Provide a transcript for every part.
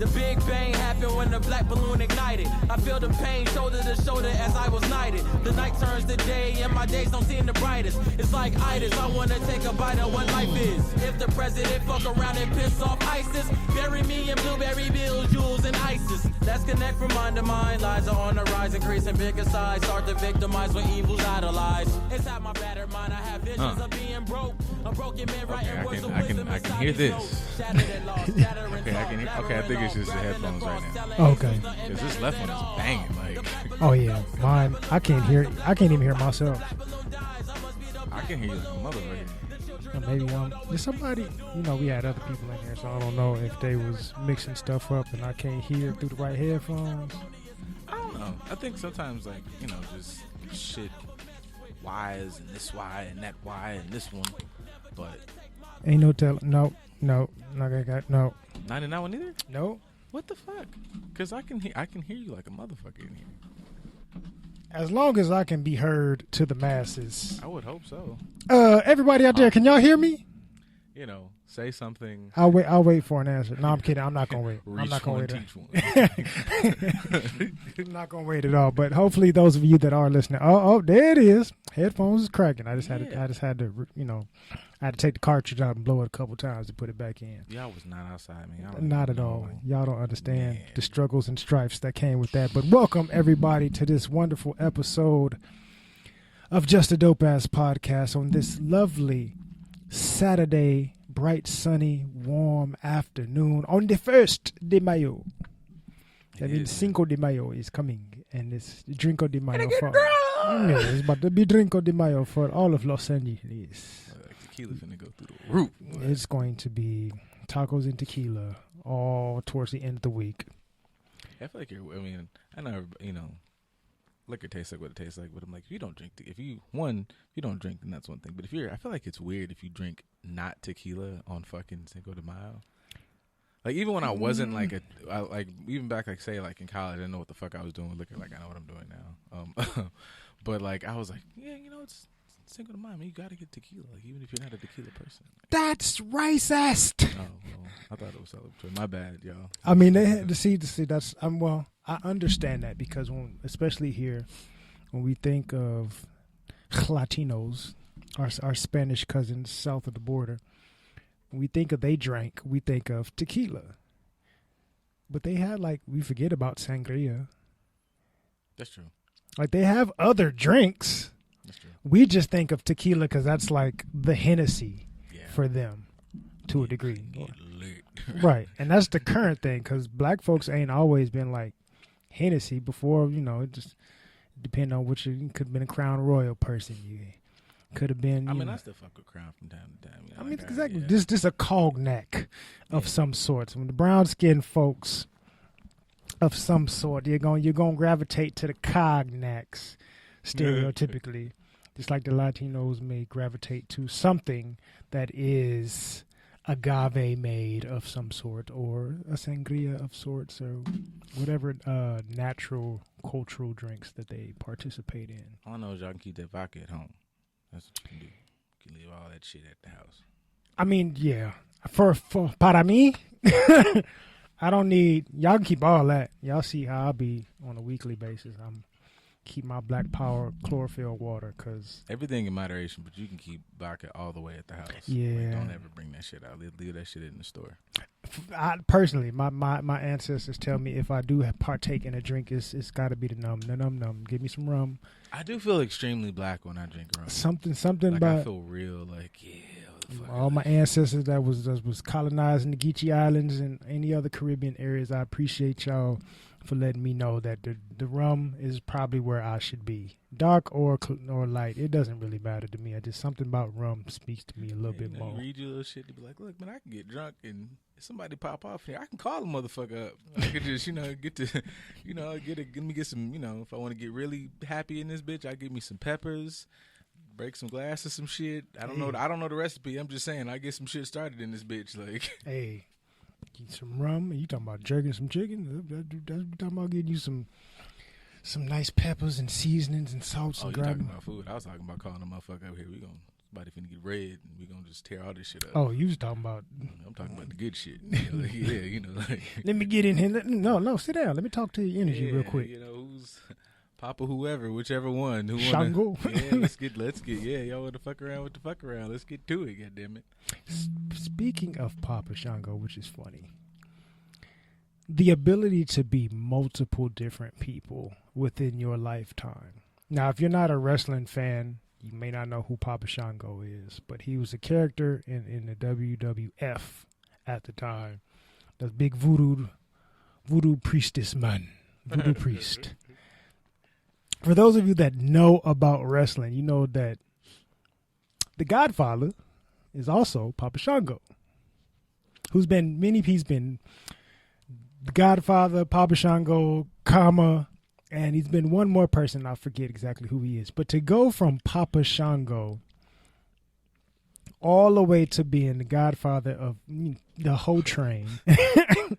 The Big Bang happened when the black balloon ignited. I feel the pain shoulder to shoulder as I was knighted. The night turns to day and my days don't seem the brightest. It's like itis, I wanna take a bite of what life is. If the president fuck around and piss off ISIS, bury me in blueberry bills, jewels, and ISIS. Let's connect from mind to mind. Lies are on the rise, increasing bigger size. Start to victimize when evil's idolized. Inside my battered mind, I have visions of being broke. A broken man writing words of wisdom. I can hear this. Okay, I think it's just the headphones right now. Okay. Because this left one is banging, like. Oh yeah, mine. I can't even hear myself. I can hear you like a motherfucker. Or maybe there's somebody. We had other people in here, so I don't know if they was mixing stuff up and I can't hear through the right headphones. I don't know. I think sometimes, like, just shit Y's and this Y and that Y and this one, but ain't no tell. No. No. Not in that one either. No. What the fuck? Because I can hear you like a motherfucker in here. As long as I can be heard to the masses. I would hope so. Everybody out there, can y'all hear me? Say something. I'll wait for an answer. No, I'm kidding. I'm not gonna wait. I'm not gonna wait. I'm not gonna wait at all. But hopefully, those of you that are listening, there it is. Headphones is cracking. I just had to, I had to take the cartridge out and blow it a couple times to put it back in. Y'all was not outside, man. Not at all. Y'all don't understand the struggles and stripes that came with that. But welcome everybody to this wonderful episode of Just a Dope Ass Podcast on this lovely Saturday, bright, sunny, warm afternoon on the 1st de Mayo. That means Cinco de Mayo is coming, and it's Drinko de Mayo for. It's about to be Drinko de Mayo for all of Los Angeles. Tequila finna go through the roof. It's going to be tacos and tequila all towards the end of the week. I feel like I know, liquor tastes like what it tastes like, but I'm like, if you don't drink, if you don't drink, then that's one thing. But I feel like it's weird if you drink not tequila on fucking Cinco de Mayo. Like, even when I wasn't even back, like, say, like in college, I didn't know what the fuck I was doing with liquor. Like, I know what I'm doing now. But like, I was like, it's Cinco de Mayo, man, you gotta get tequila, like, even if you're not a tequila person. That's racist. Oh, well, I thought it was celebratory. My bad, y'all. I mean, they had to see. That's I understand that because especially here, when we think of Latinos, our Spanish cousins south of the border, when we think of they drank, we think of tequila. But they had, like, we forget about sangria. That's true. Like, they have other drinks. That's true. We just think of tequila because that's like the Hennessy for them to a degree. Right. And that's the current thing because black folks ain't always been like Hennessy before, it just depending on which, you could have been a Crown Royal person. You could have been. I still fuck with Crown from time to time. Exactly. This a cognac of some sort. When the brown skinned folks of some sort, you're gonna gravitate to the cognacs. Stereotypically, just like the Latinos may gravitate to something that is agave made of some sort or a sangria of sorts or whatever natural cultural drinks that they participate in. All I know is y'all can keep that vodka at home. That's what you can do. You can leave all that shit at the house. I mean, yeah. For para mí, I don't need. Y'all can keep all that. Y'all see how I be on a weekly basis. I'm keep my Black Power chlorophyll water because everything in moderation, but you can keep vodka all the way at the house. Yeah, like, don't ever bring that shit out. Leave that shit in the store. I personally, my ancestors tell me if I do partake in a drink, it's got to be the num. Give me some rum. I do feel extremely black when I drink rum. Something like about. I feel real like all my ancestors that was colonizing the Geechee Islands and any other Caribbean areas. I appreciate y'all for letting me know that the rum is probably where I should be. Dark or light, it doesn't really matter to me. I just something about rum speaks to me a little bit more. Read you a little shit to be like, look, man, I can get drunk and if somebody pop off here, I can call a motherfucker up. I could just, get some, if I want to get really happy in this bitch, I get me some peppers, break some glass or some shit. I don't know the recipe. I'm just saying I get some shit started in this bitch. Like, hey. Get some rum, and you talking about jerking some chicken? That's talking about getting you some nice peppers and seasonings and salts and you talking about food? I was talking about calling a motherfucker up here. We gonna Somebody finna get red, and we gonna just tear all this shit up. Oh, you was talking about. I'm talking about the good shit. Like, yeah, you know. Like, let me get in here. No, sit down. Let me talk to your energy real quick. You know, who's Papa, whoever, whichever one. Shango. Yeah, let's get. Yeah, y'all want to fuck around with the fuck around. Let's get to it, goddammit. Speaking of Papa Shango, which is funny, the ability to be multiple different people within your lifetime. Now, if you're not a wrestling fan, you may not know who Papa Shango is, but he was a character in the WWF at the time. The big voodoo priestess man, voodoo priest. For those of you that know about wrestling, you know that the Godfather is also Papa Shango, he's been the Godfather, Papa Shango, and he's been one more person. I forget exactly who he is. But to go from Papa Shango all the way to being the Godfather of the whole train. That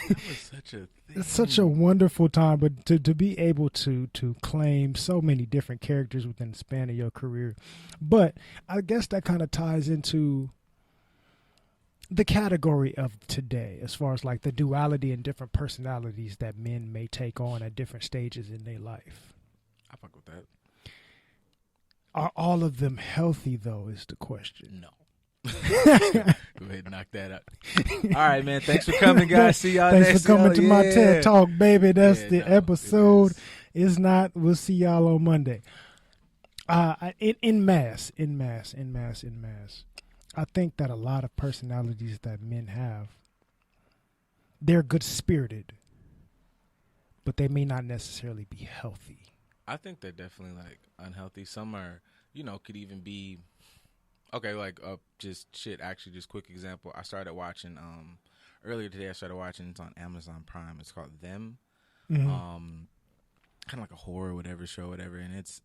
was such a thing. It's such a wonderful time, but to be able to claim so many different characters within the span of your career. But I guess that kind of ties into the category of today, as far as like the duality and different personalities that men may take on at different stages in their life. I fuck with that. Are all of them healthy, though, is the question. No. Go ahead and knock that out. All right, man. Thanks for coming, guys. See y'all next. Thanks for coming to my TED Talk, baby. That's the episode. It's not. We'll see y'all on Monday. In mass. I think that a lot of personalities that men have, they're good-spirited, but they may not necessarily be healthy. I think they're definitely like unhealthy. Some are, could even be okay. Like just shit. Actually, just quick example. I started watching earlier today. It's on Amazon Prime. It's called Them. Mm-hmm. Kind of like a horror, whatever and it's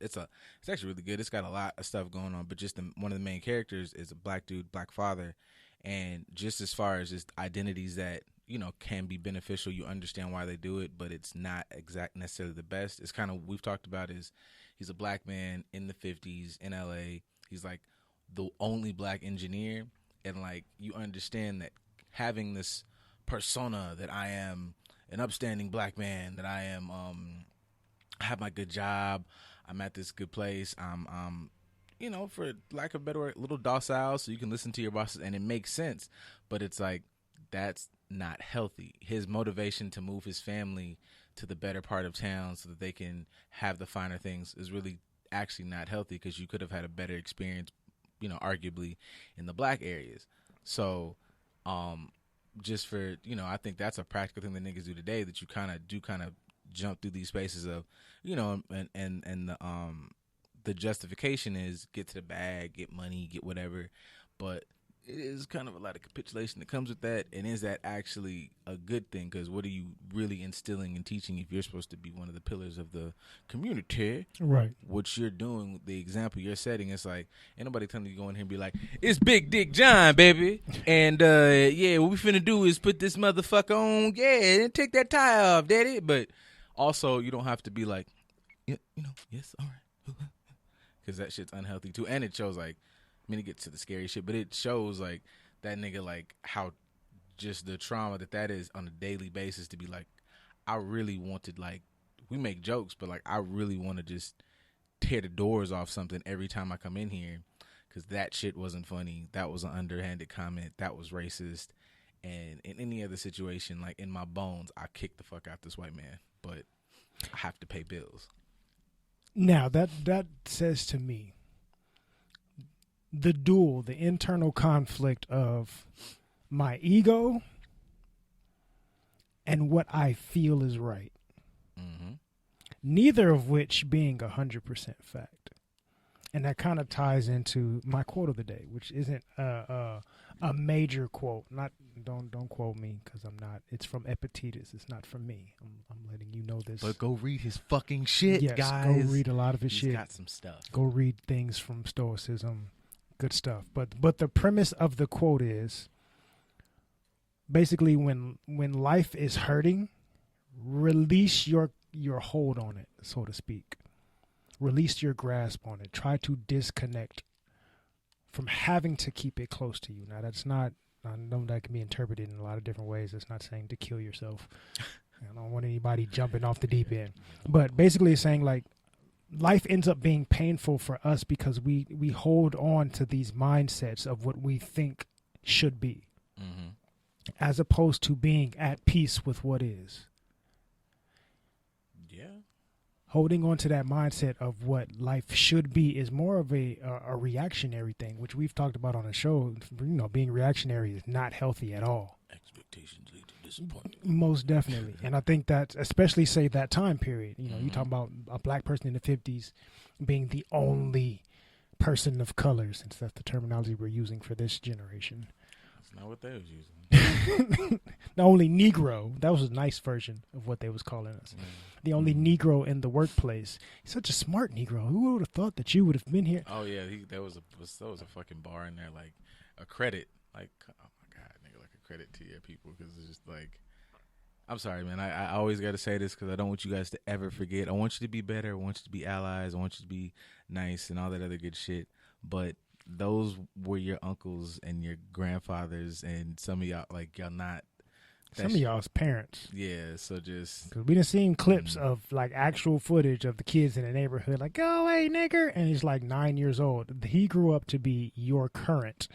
actually really good. It's got a lot of stuff going on, but just one of the main characters is a black dude, black father, and just as far as just identities that can be beneficial, you understand why they do it, but it's not necessarily the best. It's kind of we've talked about is he's a black man in the 50s in LA. He's like the only black engineer, and like you understand that having this persona that I am an upstanding black man, that I am I have my good job, I'm at this good place, I'm for lack of a better word, a little docile, so you can listen to your bosses, and it makes sense. But it's like that's not healthy. His motivation to move his family to the better part of town so that they can have the finer things is really actually not healthy, because you could have had a better experience, arguably in the black areas. So just for I think that's a practical thing that niggas do today, that you kind of jump through these spaces of and the justification is get to the bag, get money, get whatever, but it is kind of a lot of capitulation that comes with that. And is that actually a good thing? Because what are you really instilling and teaching if you're supposed to be one of the pillars of the community? Right. What you're doing, the example you're setting, it's like ain't nobody telling you to go in here and be like, it's Big Dick John, baby, and what we finna do is put this motherfucker on, and take that tie off, daddy. But also, you don't have to be like, yes, all right, because that shit's unhealthy too, and it shows like. I mean, it gets to the scary shit, but it shows like that nigga, like how just the trauma that is on a daily basis, to be like, I really wanted, like, we make jokes, but like I really want to just tear the doors off something every time I come in here, because that shit wasn't funny. That was an underhanded comment. That was racist. And in any other situation, like in my bones, I kick the fuck out this white man, but I have to pay bills. Now that says to me, the internal conflict of my ego and what I feel is right. Mm-hmm. Neither of which being 100% fact. And that kind of ties into my quote of the day, which isn't a major quote. Don't quote me, because I'm not. It's from Epictetus. It's not from me. I'm letting you know this. But go read his fucking shit, yes, guys. Go read a lot of his shit. He's got some stuff. Go read things from Stoicism. Good stuff. But the premise of the quote is basically when life is hurting, release your hold on it, so to speak. Release your grasp on it. Try to disconnect from having to keep it close to you. Now, that's not, I know that can be interpreted in a lot of different ways. It's not saying to kill yourself. I don't want anybody jumping off the deep end. But basically it's saying like life ends up being painful for us because we hold on to these mindsets of what we think should be, as opposed to being at peace with what is. Yeah. Holding on to that mindset of what life should be is more of a reactionary thing, which we've talked about on the show. You know, being reactionary is not healthy at all. Expectations lead to disappointment. Most definitely. And I think that, especially say that time period, you know, you talk about a black person in the 50s being the only person of color, since that's the terminology we're using for this generation. That's not what they was using. The only Negro, that was a nice version of what they was calling us. The only Negro in the workplace. He's such a smart Negro. Who would have thought that you would have been here? Oh yeah, there was a fucking bar in there, like a credit, like oh my god, nigga, like a credit to your people, because it's just like, I'm sorry, man. I always got to say this because I don't want you guys to ever forget. I want you to be better. I want you to be allies. I want you to be nice and all that other good shit. But those were your uncles and your grandfathers, and some of y'all, like, y'all not. Some of y'all's parents. Yeah, so just. Because we done seen clips of, like, actual footage of the kids in the neighborhood, like, go away, nigger. And he's, like, 9 years old. He grew up to be your current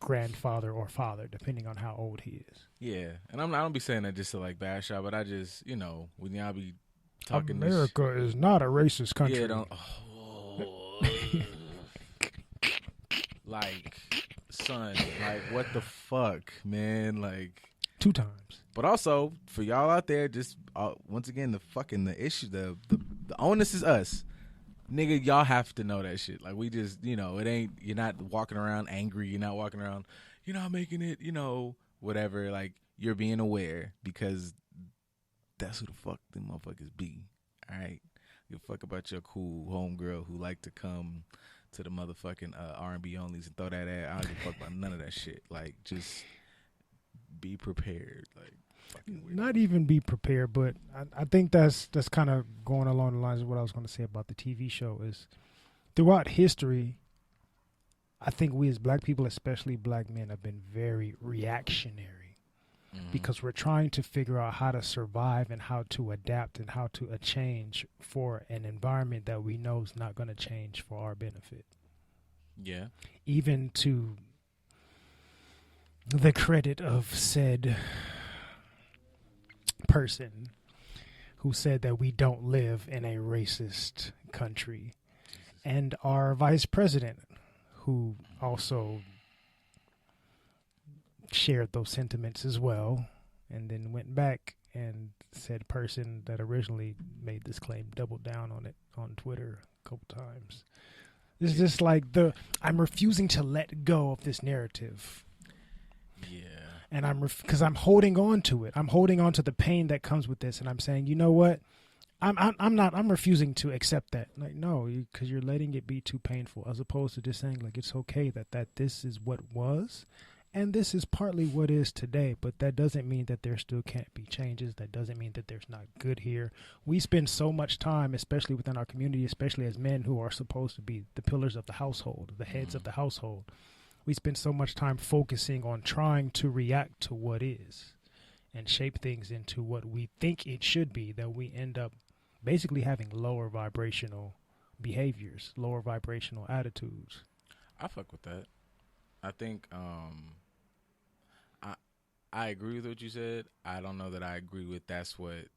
grandfather or father, depending on how old he is. Yeah, and I don't be saying that just to, like, bash y'all, but I just, you know, when y'all be talking America is not a racist country. Yeah, don't. Like, son, like, what the fuck, man? Like, 2 times. But also, for y'all out there, just once again, the issue, the onus is us. Nigga, y'all have to know that shit. Like, we just, you know, it ain't, you're not walking around angry. You're not walking around, you're not making it, you know, whatever. Like, you're being aware because that's who the fuck them motherfuckers be. All right? Give a fuck about your cool homegirl who like to come to the motherfucking R&B onlys and throw that at. I don't give a fuck about none of that shit. Like, just be prepared. Like, fucking weird. Not even be prepared, but I think that's kind of going along the lines of what I was going to say about the TV show is throughout history, I think we as black people, especially black men, have been very reactionary because we're trying to figure out how to survive and how to adapt and how to change for an environment that we know is not going to change for our benefit. Yeah. Even to the credit of said person who said that we don't live in a racist country, and our vice president who also shared those sentiments as well, and then went back and said person that originally made this claim doubled down on it on Twitter a couple times. It's just like I'm refusing to let go of this narrative. Yeah. And because I'm holding on to it. I'm holding on to the pain that comes with this, and I'm saying, you know what? I'm refusing to accept that. Like, no, because you're letting it be too painful, as opposed to just saying, like, it's okay that this is what was, and this is partly what is today. But that doesn't mean that there still can't be changes. That doesn't mean that there's not good here. We spend so much time, especially within our community, especially as men who are supposed to be the pillars of the household, the heads of the household. We spend so much time focusing on trying to react to what is and shape things into what we think it should be, that we end up basically having lower vibrational behaviors, lower vibrational attitudes. I fuck with that. I think I agree with what you said. I don't know that I agree with that's what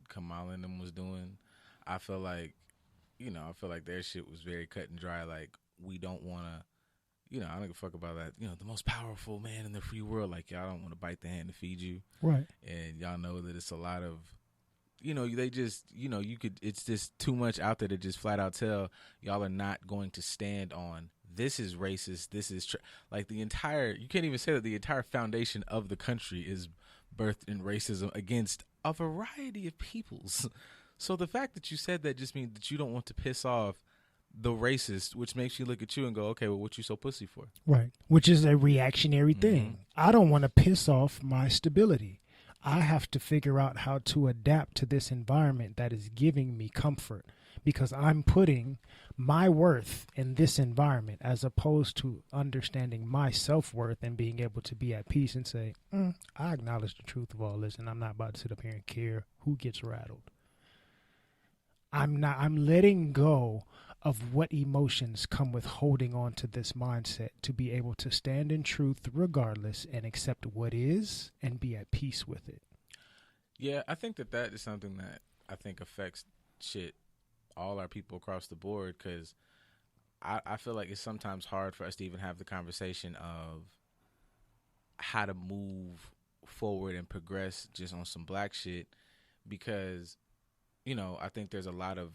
Kamala and them was doing. I feel like their shit was very cut and dry. Like, we don't want to, you know, I don't give a fuck about that. You know, the most powerful man in the free world. Like, y'all don't want to bite the hand to feed you. Right. And y'all know that it's a lot of, you know, they just, you know, it's just too much out there to just flat out tell y'all are not going to stand on this is racist. This is like you can't even say that the entire foundation of the country is birthed in racism against a variety of peoples. So the fact that you said that just means that you don't want to piss off the racist, which makes you look at you and go, okay, well, what you so pussy for? Right. Which is a reactionary thing. I don't want to piss off my stability. I have to figure out how to adapt to this environment that is giving me comfort. because I'm putting my worth in this environment as opposed to understanding my self-worth and being able to be at peace and say, I acknowledge the truth of all this, and I'm not about to sit up here and care who gets rattled. I'm letting go of what emotions come with holding on to this mindset to be able to stand in truth regardless and accept what is and be at peace with it. Yeah, I think that is something that I think affects all our people across the board, because I feel like it's sometimes hard for us to even have the conversation of how to move forward and progress just on some black shit, because, you know, I think there's a lot of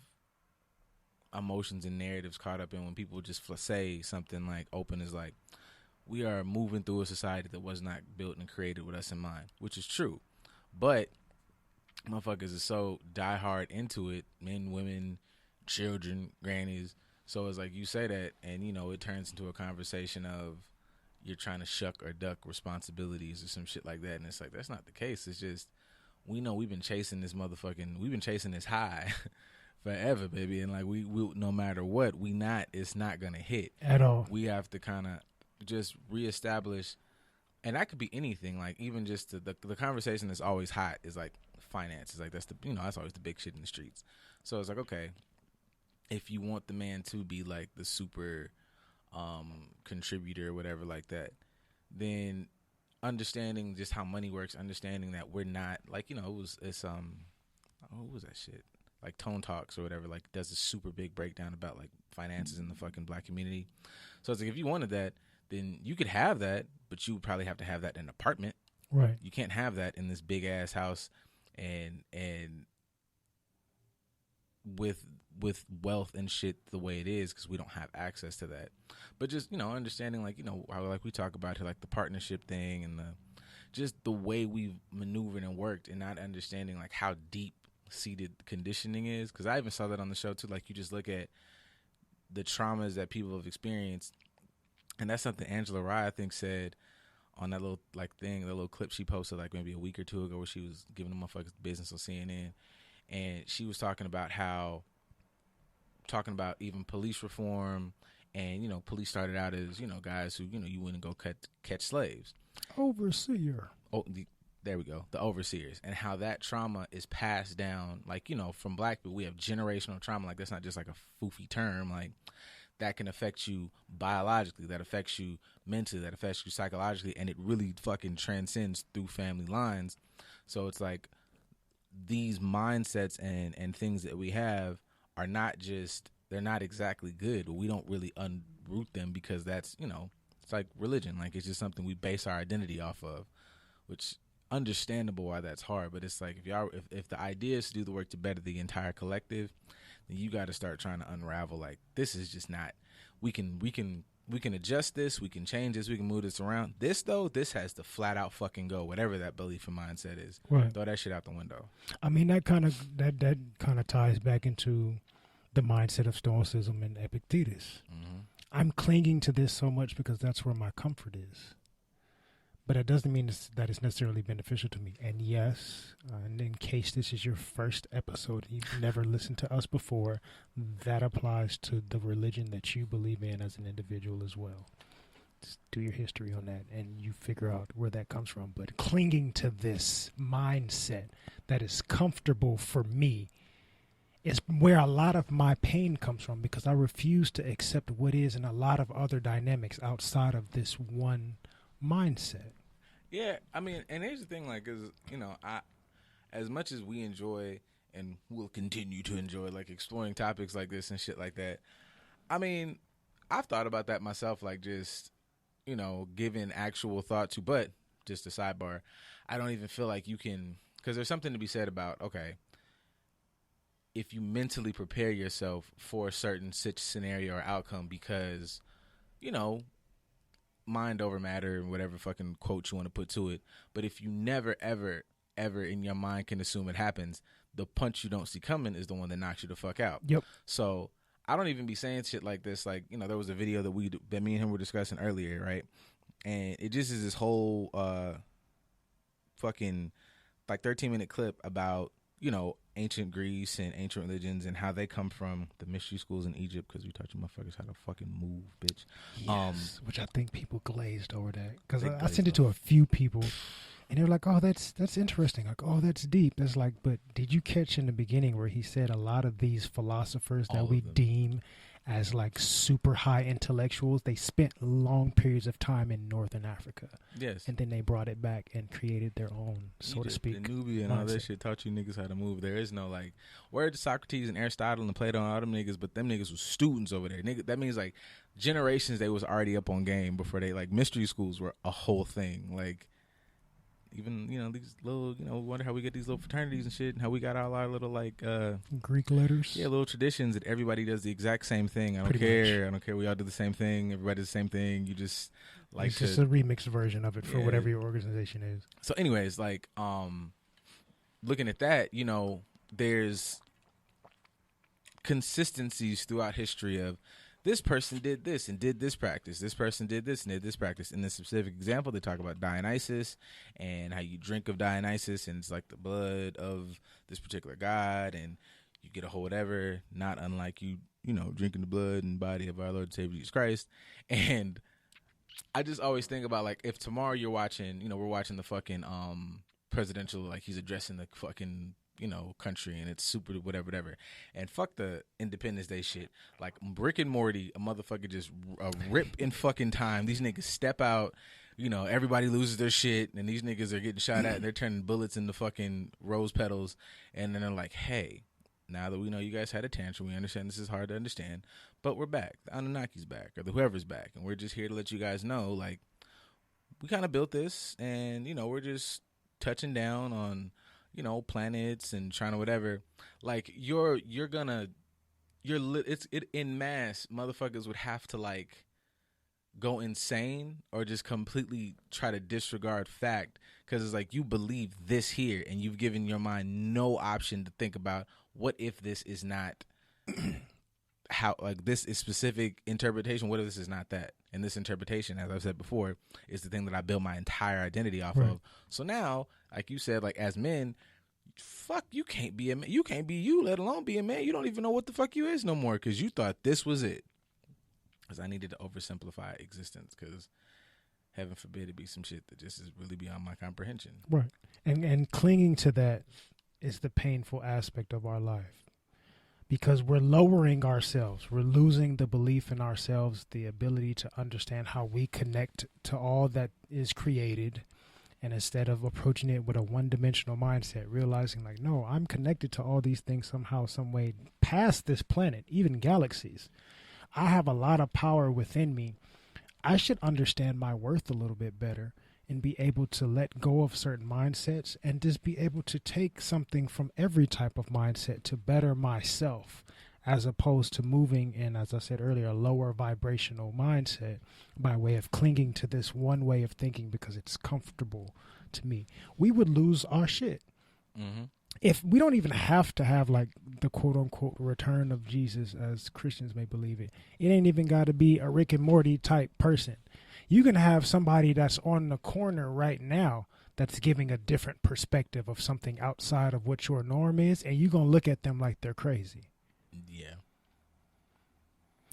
emotions and narratives caught up in when people just say something like open as like, we are moving through a society that was not built and created with us in mind, which is true. But motherfuckers is so diehard into it, men, women, children, grannies. So it's like you say that, and you know, it turns into a conversation of you're trying to shuck or duck responsibilities or some shit like that. And it's like, that's not the case. It's just, we know we've been chasing this high forever, baby. And like, we no matter what, it's not going to hit at all. We have to kind of just reestablish, and that could be anything. Like even just the conversation that's always hot is like finances. Like that's always the big shit in the streets. So it's like, okay, if you want the man to be like the super contributor or whatever like that, then understanding just how money works, understanding that we're not like, you know, what was that shit? Like Tone Talks or whatever, like does a super big breakdown about like finances in the fucking black community. So it's like, if you wanted that, then you could have that, but you would probably have to have that in an apartment. Right. You can't have that in this big ass house and with wealth and shit the way it is, because we don't have access to that. But just, you know, understanding like, you know, how like we talk about here, like the partnership thing and just the way we've maneuvered and worked, and not understanding like how deep seated conditioning is. Because I even saw that on the show too. Like you just look at the traumas that people have experienced, and that's something Angela Rye I think said on that little like thing, the little clip she posted like maybe a week or two ago, where she was giving the motherfuckers business on CNN, and she was talking about even police reform, and you know, police started out as, you know, guys who, you know, you wouldn't go catch slaves. Overseer. Oh, there we go. The overseers, and how that trauma is passed down, like, you know, from black people. We have generational trauma. Like, that's not just like a foofy term. Like, that can affect you biologically, that affects you mentally, that affects you psychologically, and it really fucking transcends through family lines. So it's like these mindsets and things that we have are not just, they're not exactly good. We don't really unroot them, because that's, you know, it's like religion. Like, it's just something we base our identity off of, which understandable why that's hard. But it's like, if the idea is to do the work to better the entire collective, then you got to start trying to unravel, like, this is just not, we can adjust this, we can change this, we can move this around. This has to flat out fucking go, whatever that belief and mindset is. Right. Throw that shit out the window. I mean, that kind of ties back into the mindset of Stoicism and Epictetus. Mm-hmm. I'm clinging to this so much because that's where my comfort is. But it doesn't mean that it's necessarily beneficial to me. And yes, and in case this is your first episode, you've never listened to us before, that applies to the religion that you believe in as an individual as well. Just do your history on that, and you figure out where that comes from. But clinging to this mindset that is comfortable for me is where a lot of my pain comes from, because I refuse to accept what is in a lot of other dynamics outside of this one mindset. Yeah, I mean, and here's the thing, like, is, you know, as much as we enjoy and will continue to enjoy, like, exploring topics like this and shit like that, I mean, I've thought about that myself, like, just, you know, giving actual thought to, but just a sidebar, I don't even feel like you can, because there's something to be said about, okay, if you mentally prepare yourself for a certain scenario or outcome, because, you know, mind over matter and whatever fucking quote you want to put to it. But if you never, ever, ever in your mind can assume it happens, the punch you don't see coming is the one that knocks you the fuck out. Yep. So I don't even be saying shit like this. Like, you know, there was a video that me and him were discussing earlier, right? And it just is this whole fucking like 13-minute clip about, ancient Greece and ancient religions and how they come from the mystery schools in Egypt, because we taught you motherfuckers how to fucking move, bitch. Yes, which I think people glazed over that, because They I glazed sent it to a few people, and they were like, "Oh, that's interesting." Like, "Oh, that's deep." It's like, but did you catch in the beginning where he said a lot of these philosophers All that of we them. deem as like super high intellectuals, they spent long periods of time in Northern Africa, Yes. and then they brought it back and created their own, so to Egypt speak, and Nubia and all that mindset. shit taught you niggas how to move. There is no like word to Socrates and Aristotle and Plato and all them niggas, but them niggas was students over there. Nigga, that means like generations they was already up on game before they like mystery schools were a whole thing. Like even these little wonder how we get these little fraternities and shit, and how we got all our little like Greek letters. little traditions that everybody does the exact same thing. I don't Pretty care. much. I don't care. We all do the same thing. Everybody does the same thing. You just like It's to. just a remixed version of it for Yeah. whatever your organization is. So, anyways, like looking at that, there's consistencies throughout history of this person did this and did this practice. This person did this and did this practice. In this specific example, they talk about Dionysus and how you drink of Dionysus, and it's like the blood of this particular god, and you get a whole whatever, not unlike you drinking the blood and body of our Lord and Savior Jesus Christ. And I just always think about, like, if tomorrow you're watching, we're watching the fucking presidential, like, he's addressing the fucking country, and it's super whatever, and fuck the Independence Day shit. Like Rick and Morty, a motherfucker just rip in fucking time. These niggas step out, everybody loses their shit, and these niggas are getting shot at, and they're turning bullets into fucking rose petals, and then they're like, hey, now that we know you guys had a tantrum, we understand this is hard to understand, but we're back. The Anunnaki's back, or the whoever's back, and we're just here to let you guys know, like, we kind of built this, and we're just touching down on planets and trying to whatever. Like it's in mass, motherfuckers would have to like go insane or just completely try to disregard fact, because it's like you believe this here and you've given your mind no option to think about what if this is not how, like, this is specific interpretation, what if this is not that? And this interpretation, as I've said before, is the thing that I build my entire identity off Right. of. So now, like you said, like, as men, fuck, you can't be a man. You can't be you, let alone be a man. You don't even know what the fuck you is no more, because you thought this was it. Because I needed to oversimplify existence, because heaven forbid it be some shit that just is really beyond my comprehension. Right. And clinging to that is the painful aspect of our life. Because we're lowering ourselves. We're losing the belief in ourselves, the ability to understand how we connect to all that is created. And instead of approaching it with a one-dimensional mindset, realizing like, no, I'm connected to all these things somehow, some way, past this planet, even galaxies. I have a lot of power within me. I should understand my worth a little bit better and be able to let go of certain mindsets and just be able to take something from every type of mindset to better myself, as opposed to moving in, as I said earlier, a lower vibrational mindset by way of clinging to this one way of thinking because it's comfortable to me. We would lose our shit. Mm-hmm. If we don't even have to have like the quote unquote return of Jesus as Christians may believe it. It ain't even got to be a Rick and Morty type person. You can have somebody that's on the corner right now that's giving a different perspective of something outside of what your norm is, and you're going to look at them like they're crazy. Yeah.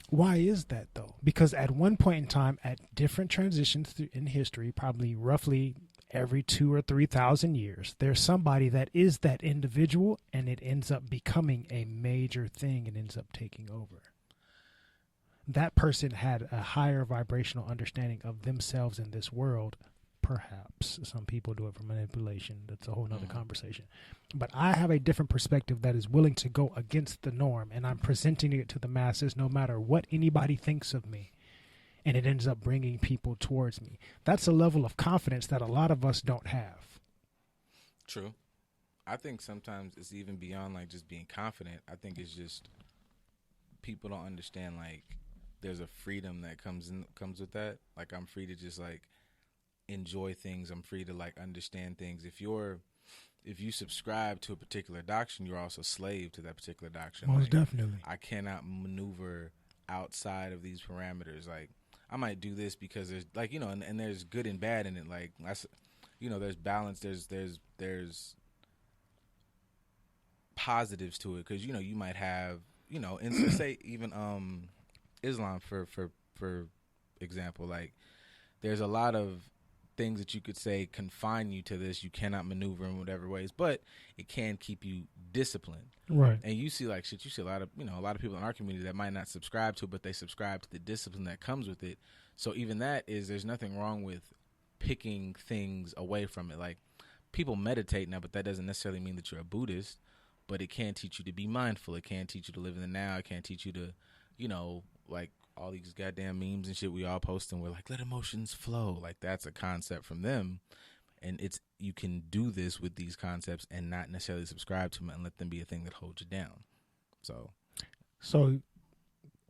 Why is that, though? Because at one point in time, at different transitions in history, probably roughly every 2,000 or 3,000 years, there's somebody that is that individual, and it ends up becoming a major thing and ends up taking over. That person had a higher vibrational understanding of themselves in this world. Perhaps some people do it for manipulation. That's a whole nother conversation. But I have a different perspective that is willing to go against the norm, and I'm presenting it to the masses no matter what anybody thinks of me. And it ends up bringing people towards me. That's a level of confidence that a lot of us don't have. True. I think sometimes it's even beyond like just being confident. I think it's just people don't understand, like, there's a freedom that comes with that. Like, I'm free to just like enjoy things. I'm free to like understand things. If you subscribe to a particular doctrine, you're also slave to that particular doctrine. Most like, definitely. I cannot maneuver outside of these parameters. Like, I might do this because there's like, and there's good and bad in it. Like, there's balance. There's positives to it, because you might have and say even Islam for example, like there's a lot of things that you could say confine you to this. You cannot maneuver in whatever ways, but it can keep you disciplined. Right. And you see like shit. You see a lot of people in our community that might not subscribe to it, but they subscribe to the discipline that comes with it. So even that is, there's nothing wrong with picking things away from it. Like people meditate now, but that doesn't necessarily mean that you're a Buddhist. But it can teach you to be mindful. It can teach you to live in the now. It can teach you to, like all these goddamn memes and shit we all post, and we're like, let emotions flow. Like that's a concept from them. And you can do this with these concepts and not necessarily subscribe to them and let them be a thing that holds you down. So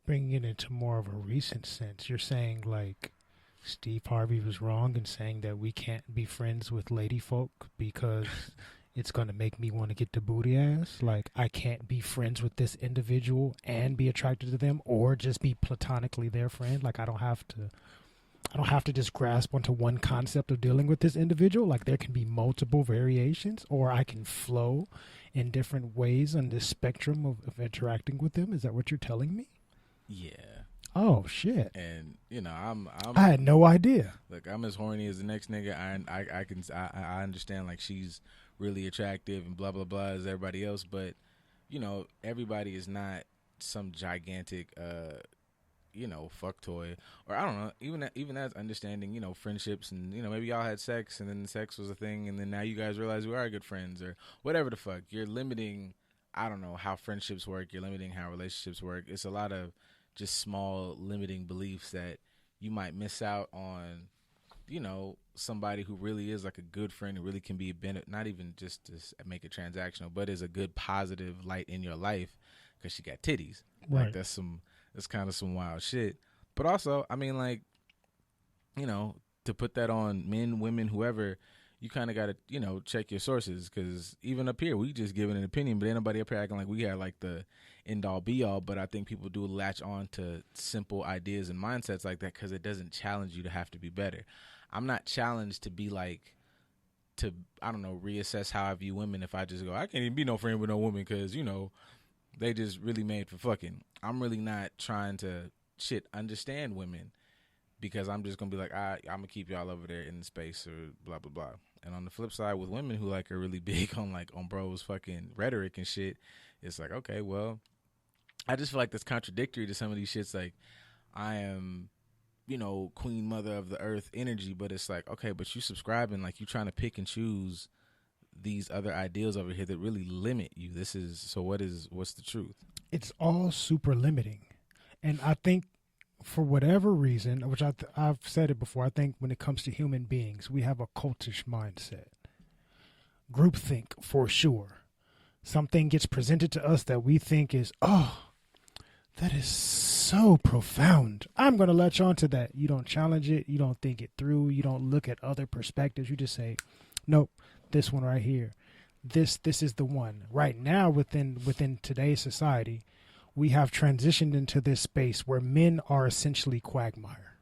bringing it into more of a recent sense, you're saying like Steve Harvey was wrong in saying that we can't be friends with lady folk because it's going to make me want to get the booty ass. Like I can't be friends with this individual and be attracted to them, or just be platonically their friend. Like I don't have to just grasp onto one concept of dealing with this individual. Like there can be multiple variations, or I can flow in different ways on this spectrum of interacting with them. Is that what you're telling me? Yeah. Oh shit. And I had no idea. Look, I'm as horny as the next nigga. I understand like she's really attractive and blah blah blah as everybody else, but everybody is not some gigantic fuck toy, or I don't know, even as understanding friendships, and maybe y'all had sex and then sex was a thing, and then now you guys realize we are good friends, or whatever the fuck. You're limiting, I don't know, how friendships work. You're limiting how relationships work. It's a lot of just small limiting beliefs that you might miss out on somebody who really is like a good friend, who really can be not even just to make it transactional, but is a good positive light in your life because she got titties. Right. Like that's kind of some wild shit. But also, I mean, like, to put that on men, women, whoever, you kind of got to, check your sources, because even up here, we just giving an opinion, but ain't nobody up here acting like we had like the end all be all. But I think people do latch on to simple ideas and mindsets like that because it doesn't challenge you to have to be better. I'm not challenged to be like, I don't know, reassess how I view women if I just go, I can't even be no friend with no woman because, they just really made for fucking. I'm really not trying to understand women, because I'm just going to be like, I'm going to keep y'all over there in the space or blah, blah, blah. And on the flip side, with women who like are really big on like on bros fucking rhetoric and shit, it's like, okay, well, I just feel like that's contradictory to some of these shits. Like I am, queen mother of the earth energy, but it's like, okay, but you subscribing, like you trying to pick and choose these other ideals over here that really limit you. What's the truth? It's all super limiting. And I think for whatever reason, which I've said it before, I think when it comes to human beings, we have a cultish mindset. Groupthink for sure. Something gets presented to us that we think is, that is so profound. I'm going to latch on to that. You don't challenge it. You don't think it through. You don't look at other perspectives. You just say, nope, this one right here. This is the one. Right now within today's society, we have transitioned into this space where men are essentially quagmire.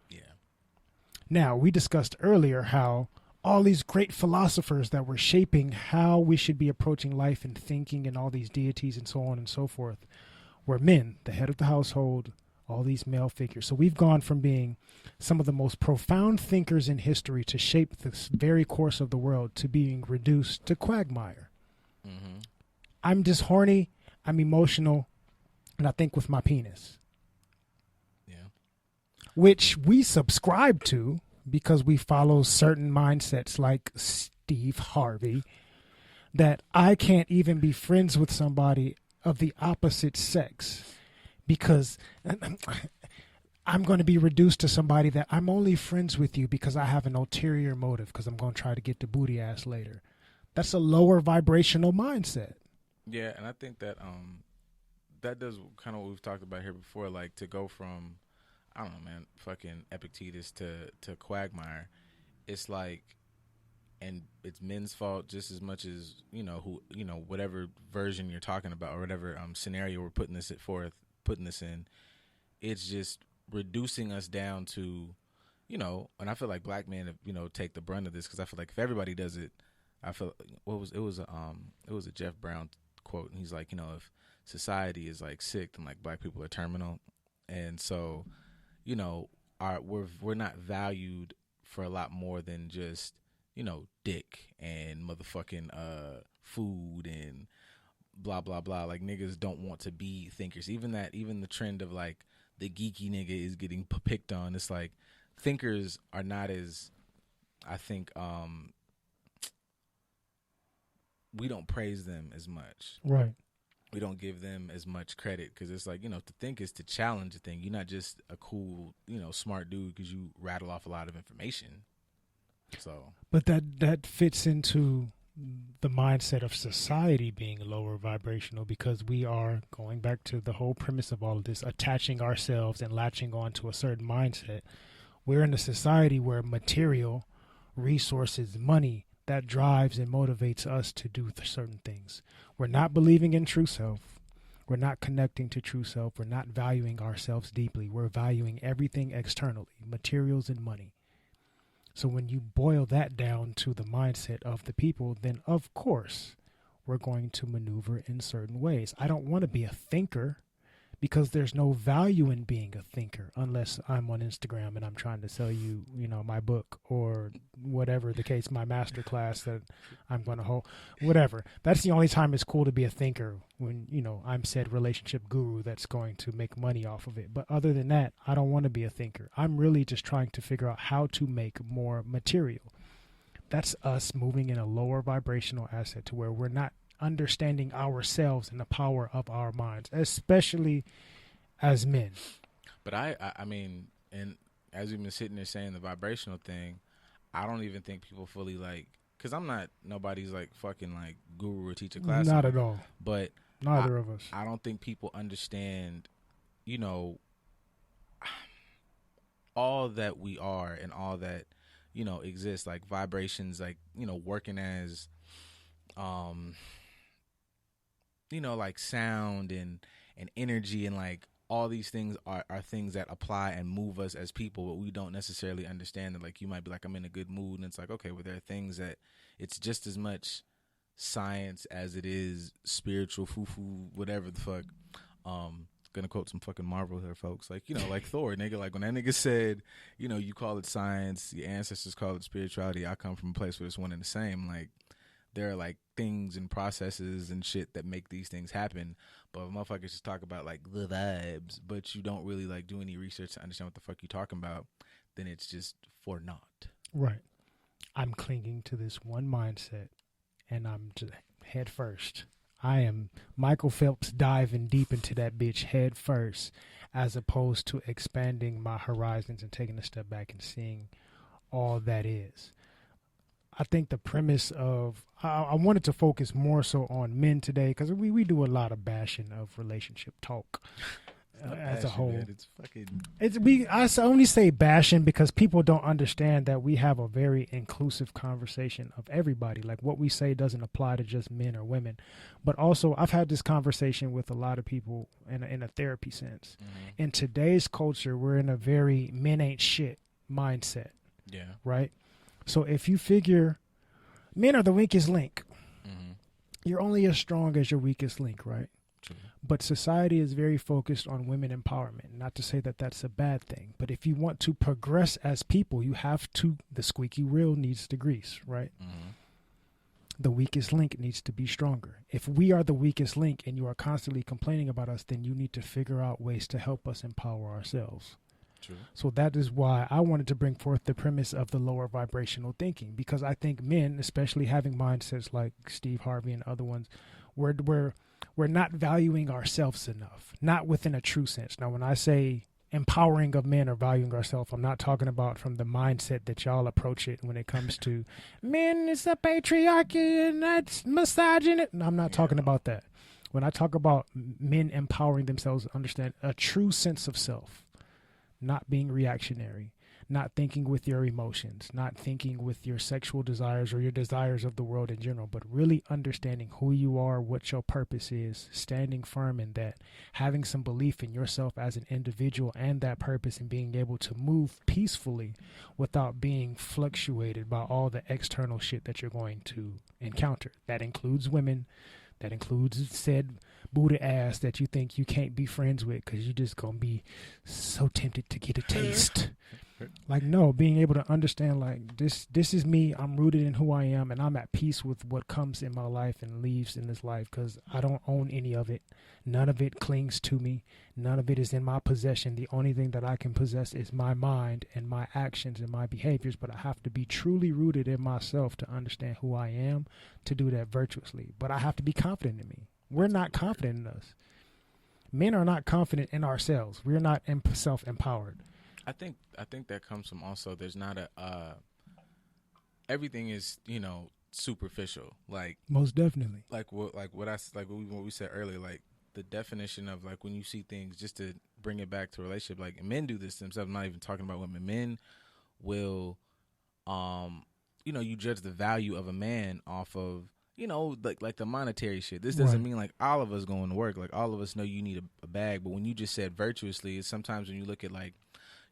Yeah. Now, we discussed earlier how all these great philosophers that were shaping how we should be approaching life and thinking, and all these deities and so on and so forth, were men, the head of the household, all these male figures. So we've gone from being some of the most profound thinkers in history to shape the very course of the world to being reduced to quagmire. Mm-hmm. I'm just horny, I'm emotional, and I think with my penis. Yeah. Which we subscribe to because we follow certain mindsets like Steve Harvey, that I can't even be friends with somebody of the opposite sex because I'm going to be reduced to somebody that I'm only friends with you because I have an ulterior motive, because I'm going to try to get the booty ass later. That's a lower vibrational mindset. Yeah, and I think that that does kind of what we've talked about here before, like to go from, I don't know, man, fucking Epictetus to quagmire. It's like, and it's men's fault just as much as, whatever version you're talking about or whatever scenario we're putting this in. It's just reducing us down to, and I feel like black men, take the brunt of this, because I feel like if everybody does it, I feel it was a Jeff Brown quote, and he's like, you know, if society is like sick, then like black people are terminal, and so, you know, we're not valued for a lot more than just, you know, dick and motherfucking food and blah blah blah. Like niggas don't want to be thinkers. Even the trend of like the geeky nigga is getting picked on. It's like thinkers are not as, I think, we don't praise them as much. Right. We don't give them as much credit because it's like, you know, to think is to challenge a thing. You're not just a cool, you know, smart dude because you rattle off a lot of information. So, but that fits into the mindset of society being lower vibrational, because we are, going back to the whole premise of all of this, attaching ourselves and latching on to a certain mindset. We're in a society where material, resources, money, that drives and motivates us to do certain things. We're not believing in true self. We're not connecting to true self. We're not valuing ourselves deeply. We're valuing everything externally, materials and money. So when you boil that down to the mindset of the people, then of course we're going to maneuver in certain ways. I don't want to be a thinker, because there's no value in being a thinker unless I'm on Instagram and I'm trying to sell you, you know, my book or whatever the case, my master class that I'm going to hold, whatever. That's the only time it's cool to be a thinker, when, you know, I'm said relationship guru that's going to make money off of it. But other than that, I don't want to be a thinker. I'm really just trying to figure out how to make more material. That's us moving in a lower vibrational asset to where we're not understanding ourselves and the power of our minds, especially as men. But I mean, and as we've been sitting there saying the vibrational thing, I don't even think people fully like, because I'm not nobody's like fucking like guru or teacher class. Not at all. But neither of us. I don't think people understand, you know, all that we are and all that, you know, exists, like vibrations, like, you know, working as you know, like sound and energy and like all these things are things that apply and move us as people, but we don't necessarily understand that. Like you might be like, I'm in a good mood, and it's like, okay, well, there are things that it's just as much science as it is spiritual, foo-foo, whatever the fuck. Gonna quote some fucking Marvel here, folks. Like, you know, like Thor, nigga. Like when that nigga said, you know, you call it science, your ancestors call it spirituality, I come from a place where it's one and the same. Like, there are like things and processes and shit that make these things happen, but motherfuckers just talk about like the vibes, but you don't really like do any research to understand what the fuck you're talking about, then it's just for naught. Right. I'm clinging to this one mindset, and I'm just head first. I am Michael Phelps diving deep into that bitch head first, as opposed to expanding my horizons and taking a step back and seeing all that is. I think the premise of, I wanted to focus more so on men today, because we do a lot of bashing of relationship talk as a whole. Man. It's fucking. I only say bashing because people don't understand that we have a very inclusive conversation of everybody. Like what we say doesn't apply to just men or women, but also I've had this conversation with a lot of people in a therapy sense. Mm-hmm. In today's culture, we're in a very men ain't shit mindset. Yeah. Right. So if you figure men are the weakest link, mm-hmm. you're only as strong as your weakest link, right? True. But society is very focused on women empowerment. Not to say that that's a bad thing, but if you want to progress as people, you have to, the squeaky wheel needs to grease, right? Mm-hmm. The weakest link needs to be stronger. If we are the weakest link and you are constantly complaining about us, then you need to figure out ways to help us empower ourselves. True. So that is why I wanted to bring forth the premise of the lower vibrational thinking, because I think men, especially having mindsets like Steve Harvey and other ones, we're not valuing ourselves enough, not within a true sense. Now, when I say empowering of men or valuing ourselves, I'm not talking about from the mindset that y'all approach it when it comes to men, it's a patriarchy and that's misogyny. No, I'm not talking about that. When I talk about men empowering themselves, understand a true sense of self. Not being reactionary, not thinking with your emotions, not thinking with your sexual desires or your desires of the world in general, but really understanding who you are, what your purpose is, standing firm in that, having some belief in yourself as an individual and that purpose, and being able to move peacefully without being fluctuated by all the external shit that you're going to encounter. That includes women. That includes said booty ass that you think you can't be friends with because you're just going to be so tempted to get a taste. Like, no, being able to understand, like, this is me. I'm rooted in who I am, and I'm at peace with what comes in my life and leaves in this life because I don't own any of it. None of it clings to me. None of it is in my possession. The only thing that I can possess is my mind and my actions and my behaviors, but I have to be truly rooted in myself to understand who I am, to do that virtuously. But I have to be confident in me. We're not confident in us. Men are not confident in ourselves. We're not self-empowered. I think that comes from also there's not a everything is, you know, superficial. Like most definitely. Like what we said earlier, like the definition of like when you see things, just to bring it back to a relationship, like men do this themselves. I'm not even talking about women. Men will you know, you judge the value of a man off of, you know, like the monetary shit. This doesn't mean like all of us going to work. Like all of us know you need a bag, but when you just said virtuously, it's sometimes when you look at like,